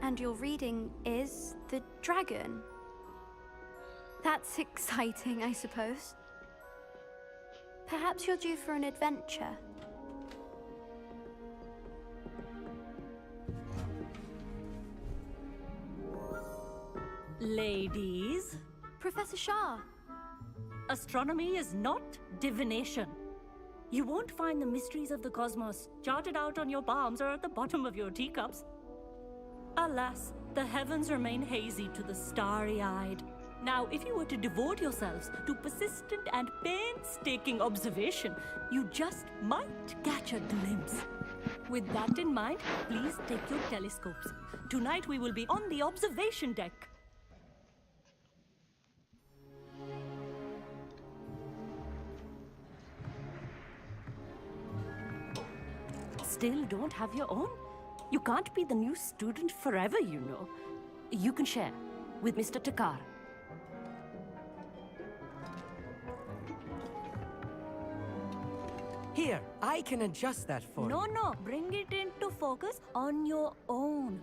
And your reading is the dragon. That's exciting, I suppose. Perhaps you're due for an adventure. Ladies, Professor Shah. astronomy is not divination. You won't find the mysteries of the cosmos charted out on your palms or at the bottom of your teacups. Alas, the heavens remain hazy to the starry-eyed. Now, if you were to devote yourselves to persistent and painstaking observation, you just might catch a glimpse. With that in mind, please take your telescopes. Tonight we will be on the observation deck. Still don't have your own? You can't be the new student forever, you know. You can share with Mr. Takar. Here, I can adjust that for you. No, bring it into focus on your own.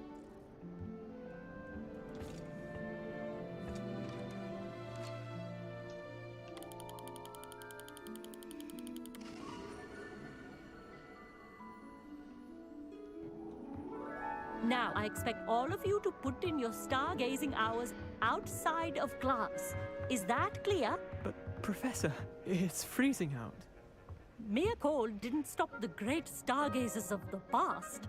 Now, I expect all of you to put in your stargazing hours outside of class. Is that clear? But, Professor, it's freezing out. Mere cold didn't stop the great stargazers of the past.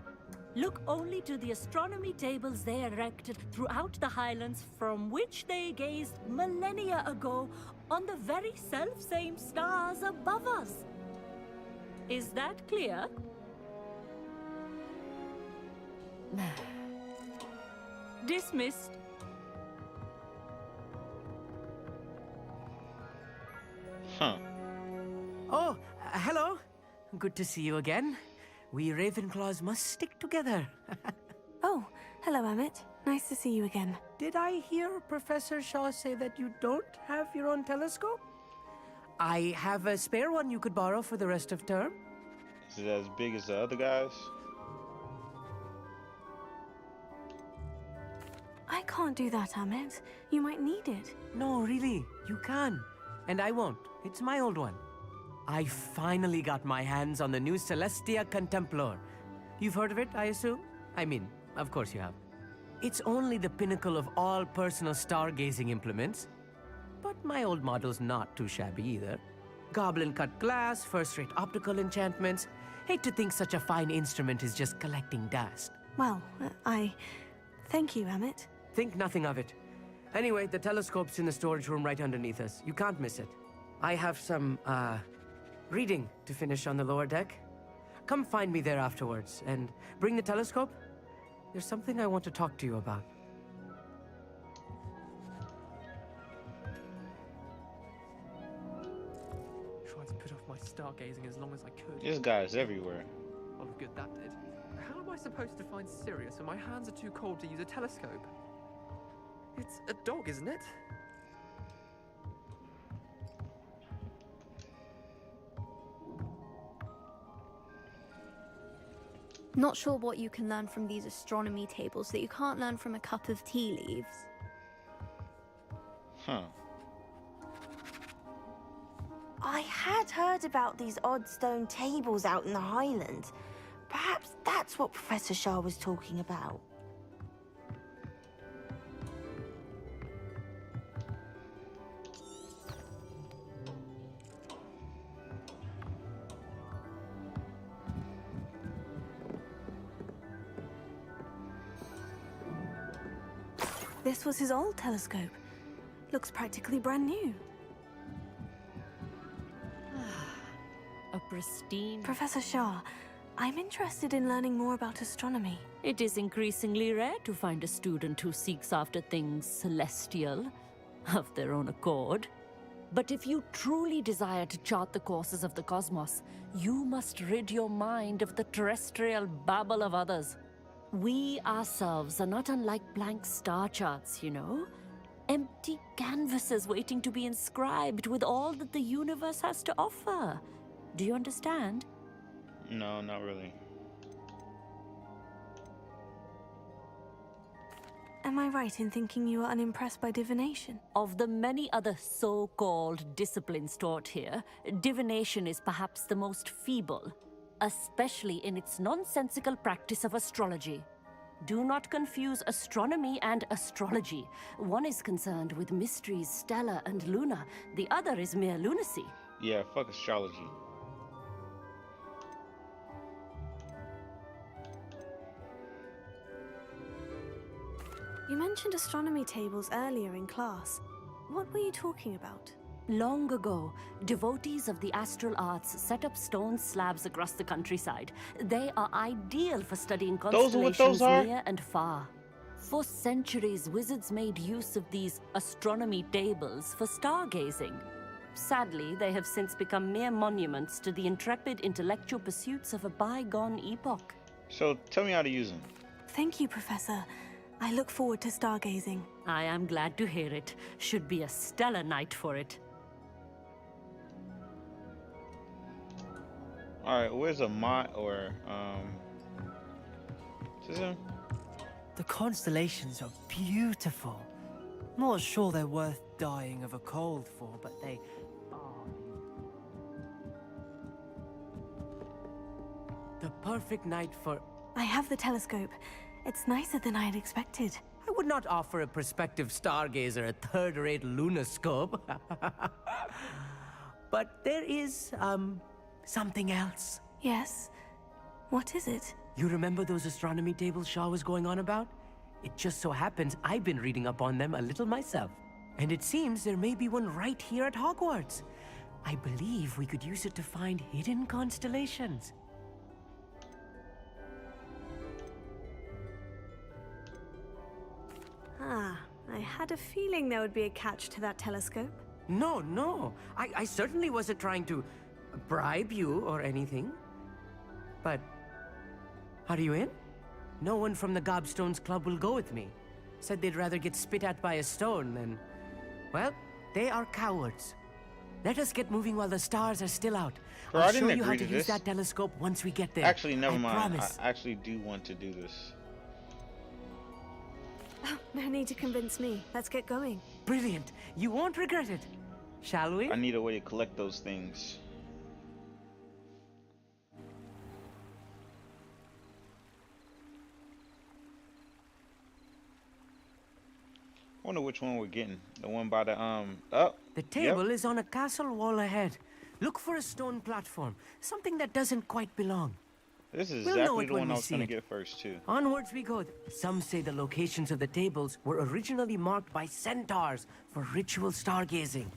Look only to the astronomy tables they erected throughout the highlands from which they gazed millennia ago on the very self-same stars above us. Is that clear? Dismissed. Huh. Oh, hello. Good to see you again. We Ravenclaws must stick together. Oh, hello, Emmett. Nice to see you again. Did I hear Professor Shaw say that you don't have your own telescope? I have a spare one you could borrow for the rest of term. Is it as big as the other guys? I can't do that, Emmett. You might need it. No, really, you can. And I won't. It's my old one. I finally got my hands on the new Celestia Contemplar. You've heard of it, I assume? I mean, of course you have. It's only the pinnacle of all personal stargazing implements. But my old model's not too shabby either. Goblin-cut glass, first-rate optical enchantments. Hate to think such a fine instrument is just collecting dust. Well, thank you, Emmett. Think nothing of it. Anyway, the telescope's in the storage room right underneath us. You can't miss it. I have some, reading to finish on the lower deck. Come find me there afterwards, and bring the telescope. There's something I want to talk to you about. Tried to put off my stargazing as long as I could. This guy's everywhere. Oh, good, that did. How am I supposed to find Sirius when my hands are too cold to use a telescope? It's a dog, isn't it? Not sure what you can learn from these astronomy tables that you can't learn from a cup of tea leaves. Huh. I had heard about these odd stone tables out in the Highlands. Perhaps that's what Professor Shah was talking about. This was his old telescope. Looks practically brand new. A pristine... Professor Shah, I'm interested in learning more about astronomy. It is increasingly rare to find a student who seeks after things celestial, of their own accord. But if you truly desire to chart the courses of the cosmos, you must rid your mind of the terrestrial babble of others. We ourselves are not unlike blank star charts, you know? Empty canvases waiting to be inscribed with all that the universe has to offer. Do you understand? No, not really. Am I right in thinking you are unimpressed by divination? Of the many other so-called disciplines taught here, divination is perhaps the most feeble, especially in its nonsensical practice of astrology. Do not confuse astronomy and astrology. One is concerned with mysteries stellar and lunar, the other is mere lunacy. Yeah, fuck astrology. You mentioned astronomy tables earlier in class. What were you talking about? Long ago, devotees of the astral arts set up stone slabs across the countryside. They are ideal for studying Those are what constellations those are? near and far. For centuries, wizards made use of these astronomy tables for stargazing. Sadly, they have since become mere monuments to the intrepid intellectual pursuits of a bygone epoch. So tell me how to use them. Thank you, Professor. I look forward to stargazing. I am glad to hear it. Should be a stellar night for it. Alright, where's a is him? The constellations are beautiful. Not sure they're worth dying of a cold for, but they are. The perfect night for... I have the telescope. It's nicer than I had expected. I would not offer a prospective stargazer a third-rate lunoscope. But there is, something else. Yes? What is it? You remember those astronomy tables Shaw was going on about? It just so happens I've been reading up on them a little myself. And it seems there may be one right here at Hogwarts. I believe we could use it to find hidden constellations. Ah, I had a feeling there would be a catch to that telescope. No. I certainly wasn't trying to bribe you or anything. But, are you in? No one from the Gobstones Club will go with me. Said they'd rather get spit at by a stone than... Well, they are cowards. Let us get moving while the stars are still out. Bro, I I'll didn't show you how agree to to use this. that telescope once we get there. Actually, never I mind. promise. I actually do want to do this. Oh, no need to convince me. Let's get going. Brilliant. You won't regret it. Shall we? I need a way to collect those things. I wonder which one we're getting. The one by the The table is on a castle wall ahead. Look for a stone platform. Something that doesn't quite belong. This is We'll know exactly it the when one we I was see trying to it. get first too. Onwards we go. Some say the locations of the tables were originally marked by centaurs for ritual stargazing.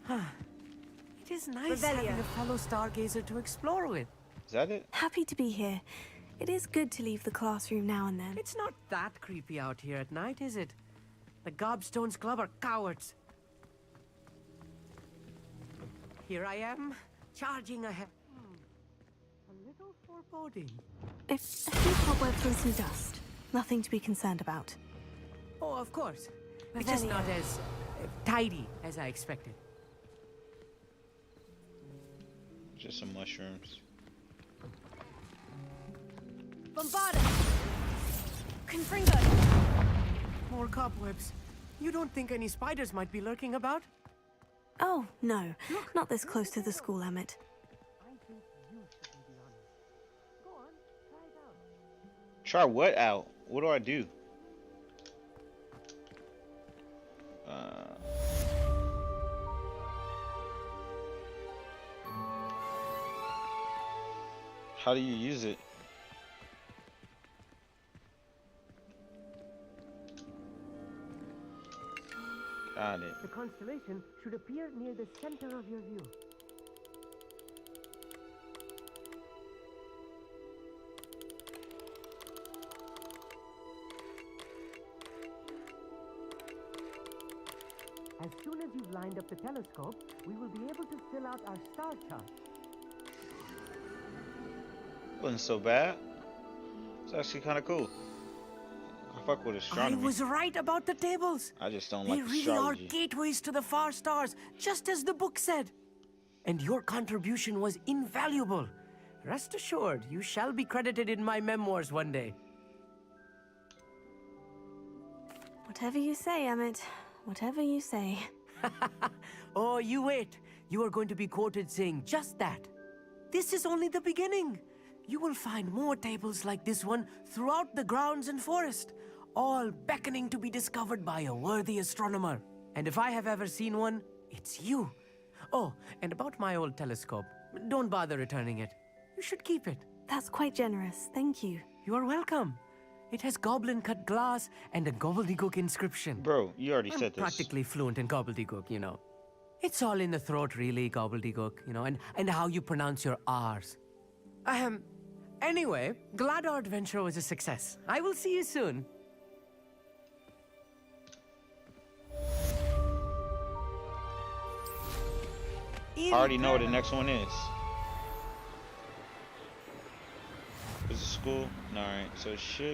It is nice having a fellow stargazer to explore with. Is that it? Happy to be here. It is good to leave the classroom now and then. It's not that creepy out here at night, is it? The Gobstones Club are cowards. Here I am, charging ahead. A little foreboding. A few cobwebs and some dust. Nothing to be concerned about. Oh, of course. It's just not as tidy as I expected. Just some mushrooms. Bombarda! Confringo! More cobwebs. You don't think any spiders might be lurking about? Oh, no. Not this close to the school, Emmett. I think you should be the honest. Go on, try it out. Try what out? What do I do? How do you use it? Got it. The constellation should appear near the center of your view. As soon as you've lined up the telescope, we will be able to fill out our star chart. Wasn't so bad. It's actually kind of cool. I fuck with astronomy. I was right about the tables. I just don't They like really astrology. are gateways to the far stars, just as the book said. And your contribution was invaluable. Rest assured, you shall be credited in my memoirs one day. Whatever you say, Emmett. Whatever you say. Oh, you wait. You are going to be quoted saying just that. This is only the beginning. You will find more tables like this one throughout the grounds and forest, all beckoning to be discovered by a worthy astronomer. And if I have ever seen one, it's you. Oh, and about my old telescope, don't bother returning it. You should keep it. That's quite generous. Thank you. You are welcome. It has goblin-cut glass and a gobbledygook inscription. Bro, you already I'm said this. practically fluent in gobbledygook, you know. It's all in the throat, really, gobbledygook, you know, and how you pronounce your R's. Anyway, glad our adventure was a success. I will see you soon. I already know what the next one is. Is it school? Alright, so it should